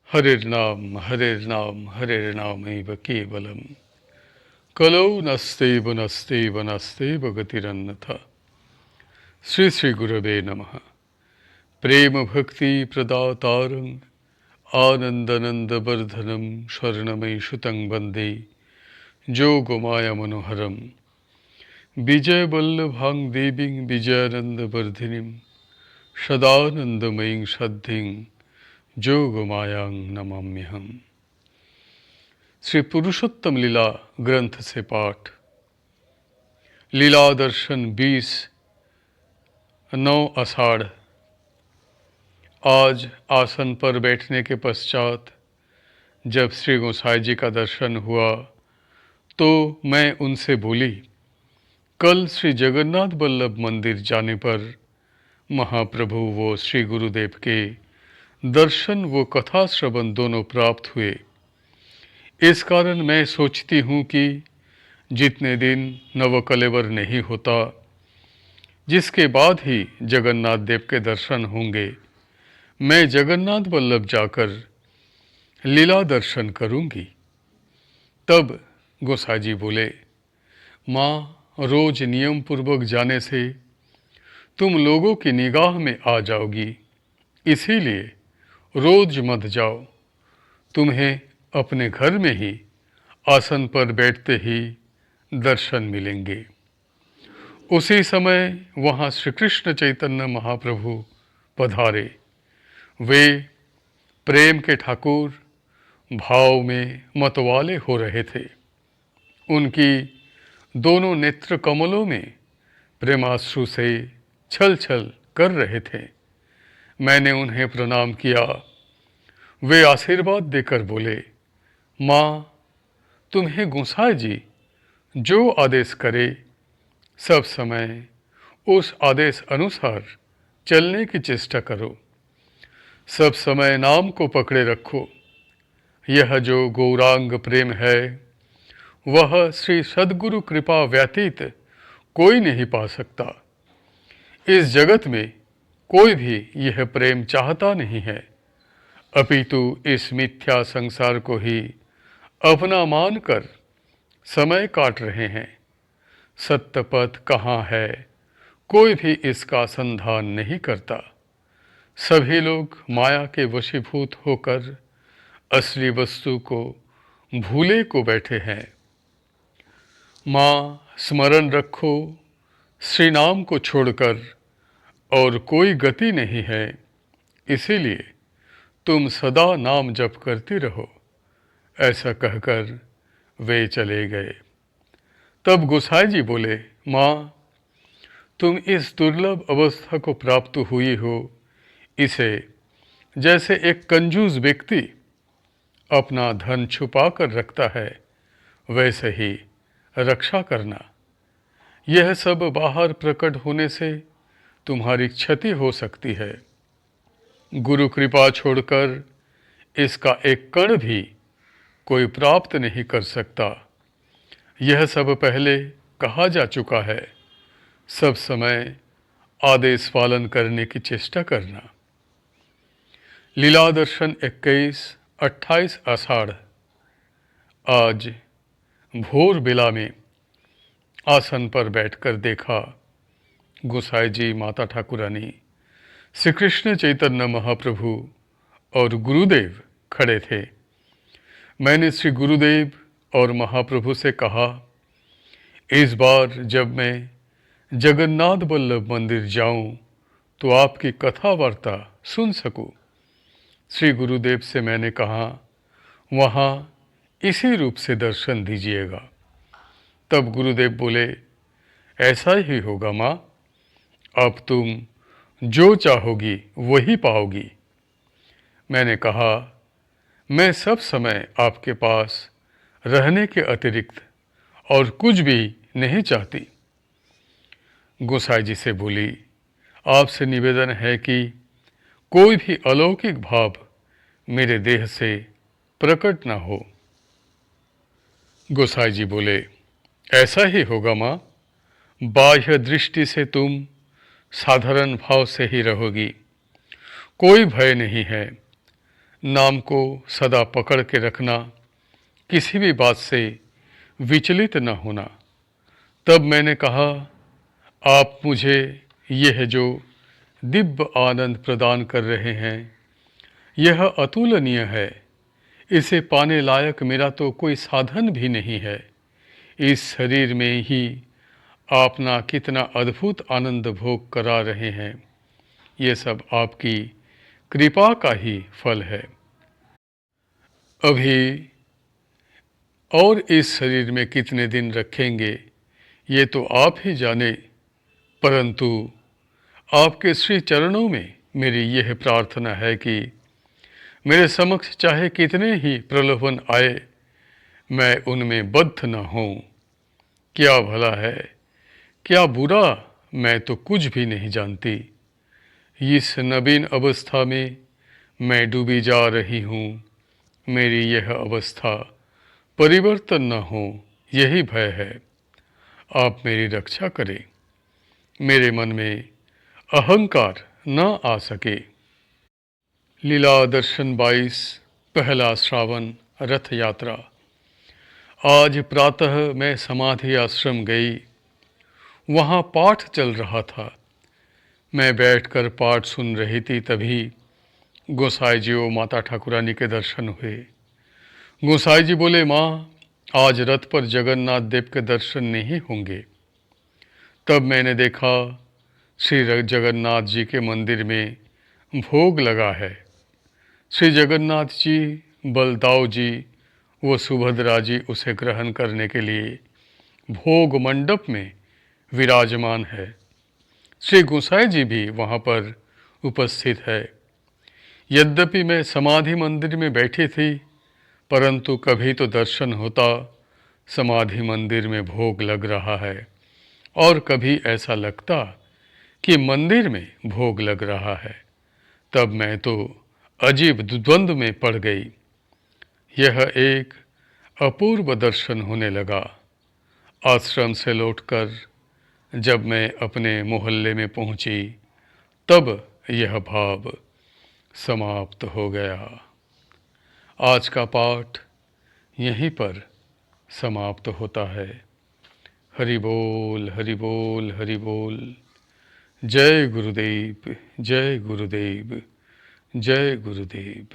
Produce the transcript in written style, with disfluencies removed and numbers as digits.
हरिर्नाम हरिर्नाम हरिर्नामैव केवलम कलौ नस्तेव नस्तेव नस्तेव गतिरन्यथा। श्री श्री गुरवे नमः। प्रेम भक्ति प्रदातारं आनंदनंद वर्धनम स्वर्णमयी सुतं वंदे जोगमाया मनोहरम विजय वल्लभां देवीं विजयानंद वर्धिनीं सदानंदमयीं सद्धिं जोगमायां नमाम्यहम्। श्री पुरुषोत्तम लीला ग्रंथ से पाठ। लीला दर्शन 20/9 आषाढ़। आज आसन पर बैठने के पश्चात जब श्री गोसाई जी का दर्शन हुआ तो मैं उनसे बोली, कल श्री जगन्नाथ बल्लभ मंदिर जाने पर महाप्रभु वो श्री गुरुदेव के दर्शन व कथा श्रवण दोनों प्राप्त हुए। इस कारण मैं सोचती हूँ कि जितने दिन नवकलेवर नहीं होता, जिसके बाद ही जगन्नाथ देव के दर्शन होंगे, मैं जगन्नाथ वल्लभ जाकर लीला दर्शन करूँगी। तब गोसाई जी बोले, माँ, रोज नियम पूर्वक जाने से तुम लोगों की निगाह में आ जाओगी, इसीलिए रोज मत जाओ। तुम्हें अपने घर में ही आसन पर बैठते ही दर्शन मिलेंगे। उसी समय वहाँ श्री कृष्ण चैतन्य महाप्रभु पधारे। वे प्रेम के ठाकुर भाव में मतवाले हो रहे थे। उनकी दोनों नेत्र कमलों में प्रेमाश्रु से छल छल कर रहे थे। मैंने उन्हें प्रणाम किया। वे आशीर्वाद देकर बोले, माँ, तुम्हें गोसाई जी जो आदेश करे सब समय उस आदेश अनुसार चलने की चेष्टा करो। सब समय नाम को पकड़े रखो। यह जो गौरांग प्रेम है वह श्री सद्गुरु कृपा व्यतीत कोई नहीं पा सकता। इस जगत में कोई भी यह प्रेम चाहता नहीं है, अपितु इस मिथ्या संसार को ही अपना मानकर समय काट रहे हैं। सत्य पथ कहाँ है, कोई भी इसका संधान नहीं करता। सभी लोग माया के वशीभूत होकर असली वस्तु को भूले को बैठे हैं। माँ, स्मरण रखो, श्री नाम को छोड़कर और कोई गति नहीं है, इसीलिए तुम सदा नाम जप करती रहो। ऐसा कहकर वे चले गए। तब गोसाई जी बोले, माँ, तुम इस दुर्लभ अवस्था को प्राप्त हुई हो, इसे जैसे एक कंजूस व्यक्ति अपना धन छुपा कर रखता है, वैसे ही रक्षा करना। यह सब बाहर प्रकट होने से तुम्हारी क्षति हो सकती है। गुरु कृपा छोड़कर इसका एक कण भी कोई प्राप्त नहीं कर सकता। यह सब पहले कहा जा चुका है। सब समय आदेश पालन करने की चेष्टा करना। लीला दर्शन 21/28 आषाढ़। आज भोर बेला में आसन पर बैठकर देखा गोसाई जी, माता ठाकुरानी, श्री कृष्ण चैतन्य महाप्रभु और गुरुदेव खड़े थे। मैंने श्री गुरुदेव और महाप्रभु से कहा, इस बार जब मैं जगन्नाथ बल्लभ मंदिर जाऊं तो आपकी कथा वार्ता सुन सकूं। श्री गुरुदेव से मैंने कहा, वहाँ इसी रूप से दर्शन दीजिएगा। तब गुरुदेव बोले, ऐसा ही होगा माँ, अब तुम जो चाहोगी वही पाओगी। मैंने कहा, मैं सब समय आपके पास रहने के अतिरिक्त और कुछ भी नहीं चाहती। गोसाई जी से बोली, आपसे निवेदन है कि कोई भी अलौकिक भाव मेरे देह से प्रकट ना हो। गोसाई जी बोले, ऐसा ही होगा माँ, बाह्य दृष्टि से तुम साधारण भाव से ही रहोगी, कोई भय नहीं है। नाम को सदा पकड़ के रखना, किसी भी बात से विचलित न होना। तब मैंने कहा, आप मुझे यह जो दिव्य आनंद प्रदान कर रहे हैं, यह अतुलनीय है। इसे पाने लायक मेरा तो कोई साधन भी नहीं है। इस शरीर में ही आप ना कितना अद्भुत आनंद भोग करा रहे हैं। ये सब आपकी कृपा का ही फल है। अभी और इस शरीर में कितने दिन रखेंगे ये तो आप ही जाने, परंतु आपके श्री चरणों में मेरी यह प्रार्थना है कि मेरे समक्ष चाहे कितने ही प्रलोभन आए, मैं उनमें बद्ध न हूँ। क्या भला है, क्या बुरा, मैं तो कुछ भी नहीं जानती। इस नवीन अवस्था में मैं डूबी जा रही हूँ। मेरी यह अवस्था परिवर्तन न हो, यही भय है। आप मेरी रक्षा करें, मेरे मन में अहंकार न आ सके। लीला दर्शन 22 पहला श्रावण रथ यात्रा। आज प्रातः मैं समाधि आश्रम गई। वहाँ पाठ चल रहा था। मैं बैठकर पाठ सुन रही थी, तभी गोसाई जी और माता ठाकुरानी के दर्शन हुए। गोसाई जी बोले, माँ, आज रथ पर जगन्नाथ देव के दर्शन नहीं होंगे। तब मैंने देखा श्री जगन्नाथ जी के मंदिर में भोग लगा है। श्री जगन्नाथ जी, बलदाव जी व सुभद्रा जी उसे ग्रहण करने के लिए भोग मंडप में विराजमान है। श्री गोसाई जी भी वहाँ पर उपस्थित है। यद्यपि मैं समाधि मंदिर में बैठी थी, परंतु कभी तो दर्शन होता समाधि मंदिर में भोग लग रहा है, और कभी ऐसा लगता कि मंदिर में भोग लग रहा है। तब मैं तो अजीब द्वंद्व में पड़ गई। यह एक अपूर्व दर्शन होने लगा। आश्रम से लौटकर जब मैं अपने मोहल्ले में पहुंची, तब यह भाव समाप्त हो गया। आज का पाठ यहीं पर समाप्त होता है। हरि बोल, हरि बोल, हरि बोल। जय गुरुदेव, जय गुरुदेव, जय गुरुदेव।